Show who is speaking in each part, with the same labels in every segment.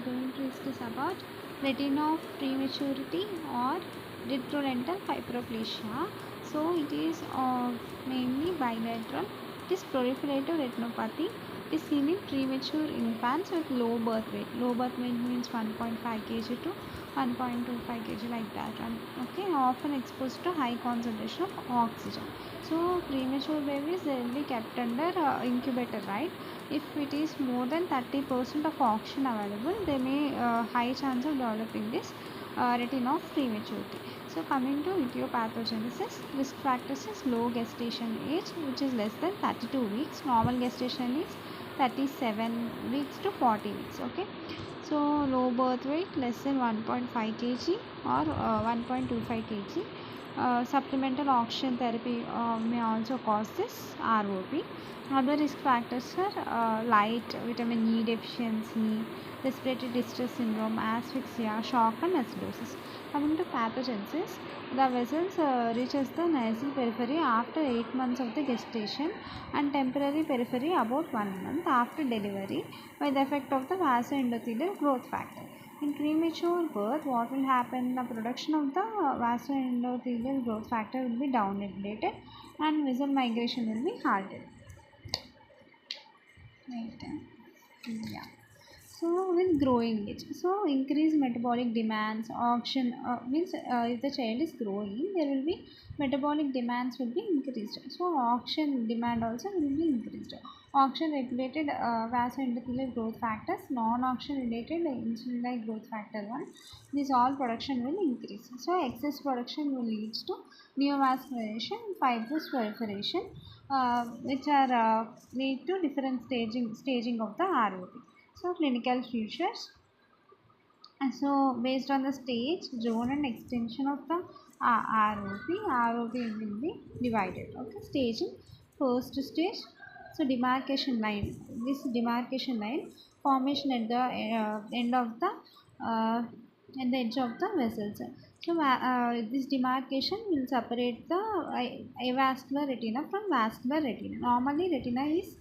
Speaker 1: going to discuss about retina of prematurity or retrolental fibroplasia. So it is mainly bilateral. It is proliferative retinopathy. It is seen in premature infants with low birth weight. Low birth weight means 1.5 kg to 1.25 kg like that. And okay, often exposed to high concentration of oxygen. So premature babies, they will be kept under incubator, right? If it is more than 30% of oxygen available, they may high chance of developing this retina of prematurity. So coming to etiopathogenesis, risk factors is low gestation age, which is less than 32 weeks. Normal gestation is 37 weeks to 40 weeks. Okay, so low birth weight less than 1.5 kg or 1.25 kg. Supplemental oxygen therapy may also cause this ROP. Other risk factors are light, vitamin E deficiency, respiratory distress syndrome, asphyxia, shock and acidosis. Coming to pathogenesis, the vessels reaches the nasal periphery after 8 months of the gestation and temporary periphery about 1 month after delivery by the effect of the vasoendothelial growth factor. In premature birth, what will happen? The production of the vasoendothelial growth factor will be down-regulated and vessel migration will be halted. Right. Yeah. So with growing age, so increased metabolic demands, oxygen means if the child is growing, there will be metabolic demands will be increased. So oxygen demand also will be increased. Oxygen regulated vasoendothelial growth factors, non-oxygen related insulin like growth factor 1, this all production will increase. So excess production will lead to neovascularization, fibrous proliferation, which are lead to different staging of the ROP. So clinical features. And so based on the stage, zone and extension of the ROP will be divided. Okay, staging. First stage. So demarcation line. This demarcation line formation at the end of the at the edge of the vessels. So this demarcation will separate the avascular retina from vascular retina. Normally retina is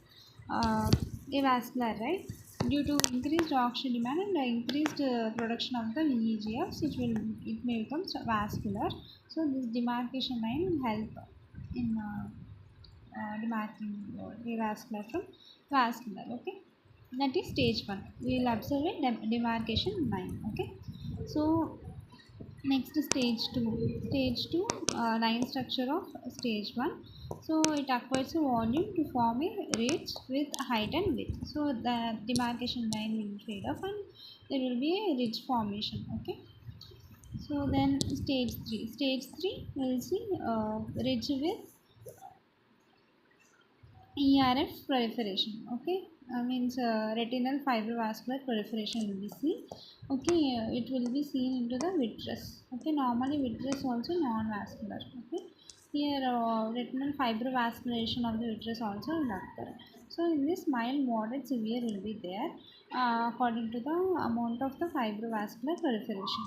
Speaker 1: avascular, right? Due to increased oxygen demand and increased production of the VEGFs, it may become vascular. So this demarcation line will help in demarking avascular from vascular. Okay, that is stage 1. We will observe a demarcation line. Okay, so next stage 2. Stage 2 line structure of stage 1. So it acquires a volume to form a ridge with height and width. So the demarcation line will fade off and there will be a ridge formation. Okay, so then stage 3. Stage 3 will see ridge with ERF proliferation. Okay, means retinal fibrovascular proliferation will be seen. Okay, it will be seen into the vitreous. Okay, normally vitreous also non-vascular. Okay, here retinal fibrovascularization of the vitreous also will occur. So in this mild, moderate, severe will be there according to the amount of the fibrovascular proliferation.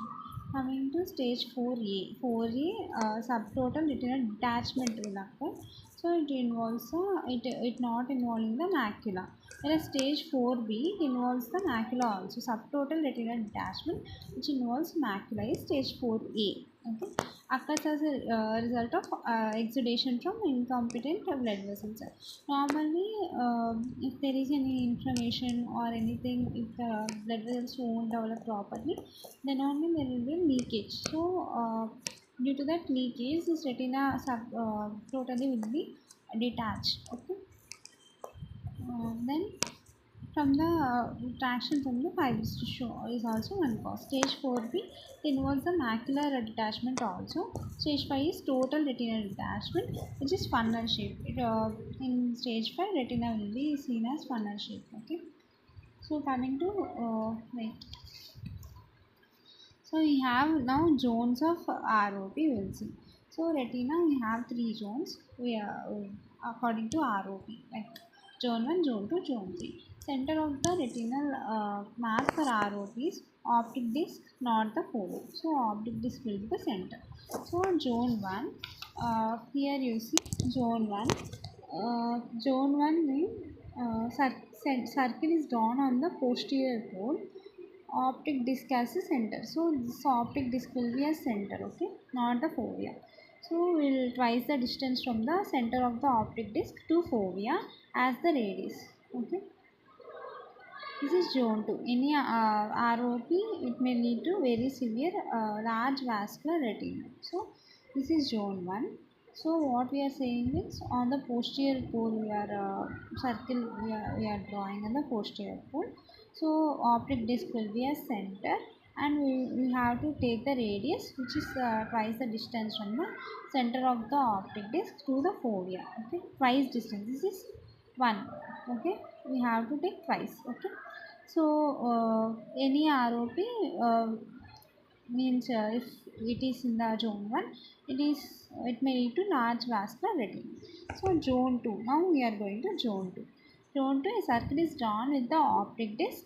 Speaker 1: Coming to stage 4A. 4A subtotal retinal detachment will occur. So it involves it not involving the macula. Whereas stage 4B involves the macula also. Subtotal retinal detachment which involves macula is stage 4A. Okay, occurs as a result of exudation from incompetent blood vessels. Normally, if there is any inflammation or anything, if the blood vessels won't develop properly, then only there will be leakage. So due to that leakage, this retina totally will be detached. Okay, then from the traction from the fibers tissue is also one cause. Stage 4B involves the macular detachment also. Stage 5 is total retinal detachment, which is funnel shape. In stage 5, retina will be seen as funnel shape. Okay, so coming to so we have now zones of ROP. We will see. So retina we have 3 zones. We are according to ROP, like zone 1, zone 2, zone 3. Center of the retinal mass for ROP is optic disc, not the fold. So optic disc will be the center. So zone 1, here you see zone 1. Zone 1 means circle is drawn on the posterior pole optic disc as a center. So this optic disc will be a center, okay, not the fovea. So we'll twice the distance from the center of the optic disc to fovea as the radius, okay. This is zone 2. Any ROP, it may lead to very severe large vascular retina. So this is zone 1. So what we are saying is on the posterior pole we are we are drawing on the posterior pole. So optic disc will be a center, and we have to take the radius, which is twice the distance from the center of the optic disc to the fovea. Okay, twice distance. This is 1. Okay, we have to take twice. Okay, so any ROP means if it is in the zone 1, it may lead to large vascular retina. So zone 2, now we are going to zone 2. Zone 2, a circle is drawn with the optic disc.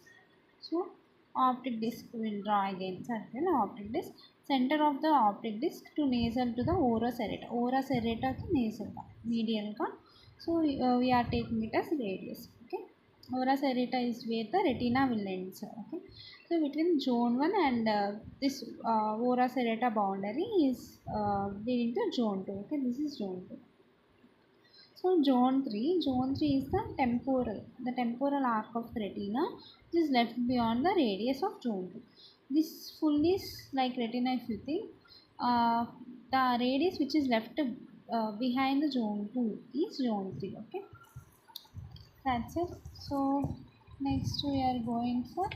Speaker 1: So optic disc will draw again circle optic disc, center of the optic disc to nasal to the ora serrata. Ora serrata to nasal medial का. So we are taking it as radius. Okay, ora serrata is where the retina will end. Okay, so between zone 1 and this ora serrata boundary is leading to zone 2. Okay, this is zone 2. So zone 3 is the temporal arc of the retina, which is left beyond the radius of zone 2. This full is like retina if you think. The radius which is left behind the zone 2 is zone 3. Okay, that's it. So next we are going for,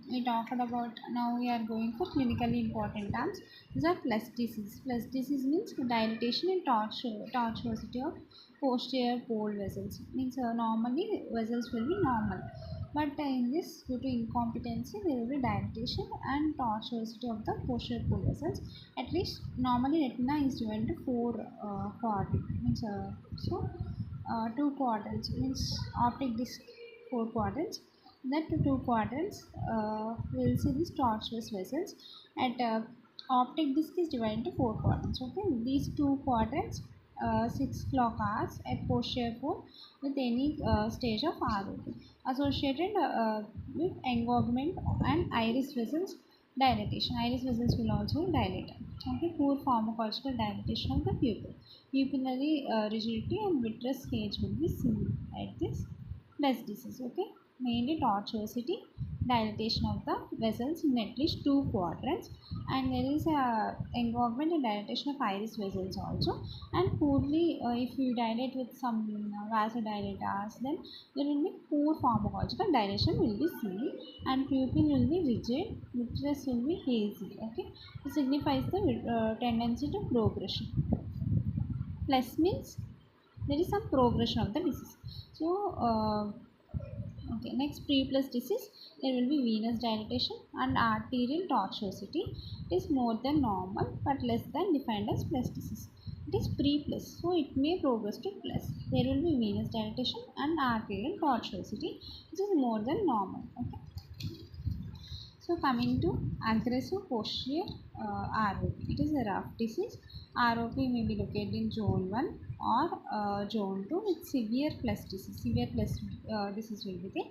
Speaker 1: we talked about, now we are going for clinically important terms. These are plus disease. Plus disease means dilatation and tortuosity of posterior pole vessels. Means normally vessels will be normal, but in this, due to incompetency, there will be dilatation and tortuosity of the posterior pole vessels. At least normally retina is divided into 4 quadrants. Means two quadrants means optic disc 4 quadrants. That two quadrants will see these tortuous vessels. At optic disc is divided into 4 quadrants. Okay, these two quadrants 6 clock hours at posterior pole with any stage of ROP associated with engorgement and iris vessels dilatation. Iris vessels will also dilate. Okay, poor pharmacological dilatation of the pupil. Pupillary rigidity and vitreous gauge will be seen at this plus disease. Okay, mainly tortuosity, dilatation of the vessels in at least 2 quadrants, and there is a engorgement and dilatation of iris vessels also. And poorly, if you dilate with some vasodilators, then there will be poor pharmacological dilation will be seen, and pupil will be rigid, vitreous will be hazy. Okay, it signifies the tendency to progression. Plus means there is some progression of the disease. So okay, next pre plus disease, there will be venous dilatation and arterial tortuosity. It is more than normal but less than defined as plus disease. It is pre plus, so it may progress to plus. There will be venous dilatation and arterial tortuosity, which is more than normal. Okay. So coming to aggressive posterior ROP, it is a rough disease. ROP may be located in zone 1 or zone 2 with severe plus disease. Severe plus disease will be there.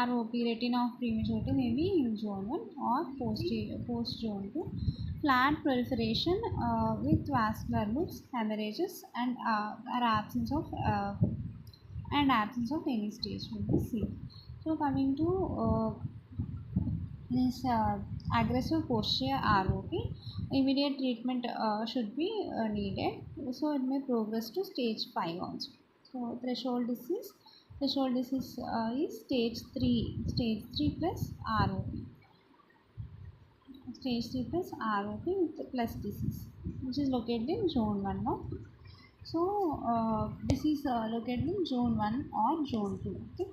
Speaker 1: ROP, retina of prematurity, may be in zone 1 or post zone 2. Flat proliferation with vascular loops, hemorrhages, and absence of any stage will be seen. So coming to this aggressive posterior ROP, immediate treatment should be needed. So it may progress to stage 5 also. So threshold disease is stage 3 plus ROP. Stage 3 plus ROP with plus disease, which is located in zone 1 now. So this is located in zone 1 or zone 2. Okay,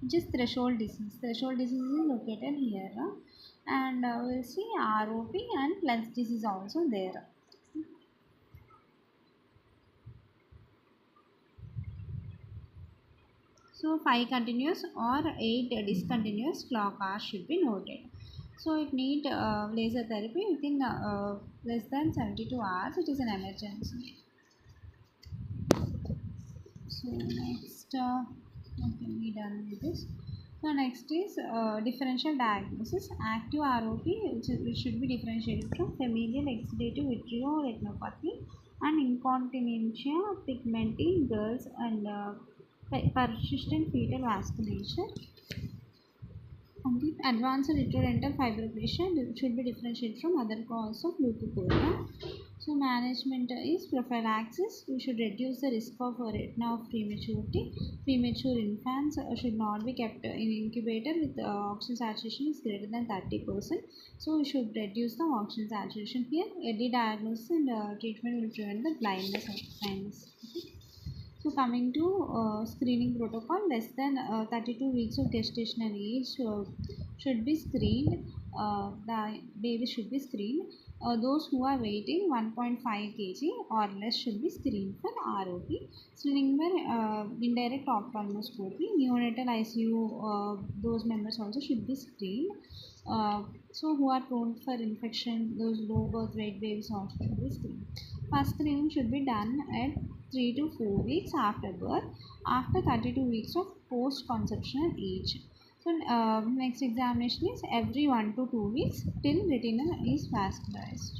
Speaker 1: which is threshold disease. Threshold disease is located here, and we'll see ROP and plus disease also there. So 5 continuous or 8 discontinuous clock hours should be noted. So it need laser therapy within less than 72 hours. It is an emergency. So next, okay, we done with this. So next is differential diagnosis. Active ROP, which should be differentiated from familial exudative vitreoretinopathy and incontinentia pigmenti in girls and persistent fetal vasculature. And the advanced retrodental fibroplasia should be differentiated from other causes of leukoplasia. So management is prophylaxis. We should reduce the risk of retina of prematurity. Premature infants should not be kept in incubator with oxygen saturation is greater than 30%. So we should reduce the oxygen saturation here. Early diagnosis and treatment will prevent the blindness. Okay. So coming to screening protocol, less than 32 weeks of gestational age should be screened. The baby should be screened. Those who are weighing 1.5 kg or less should be screened for ROP. Screening for indirect ophthalmoscopy, neonatal ICU, those members also should be screened. So who are prone for infection, those low birth weight babies also should be screened. First screening should be done at 3 to 4 weeks after birth, after 32 weeks of post conception age. So next examination is every 1 to 2 weeks till retina is vascularized.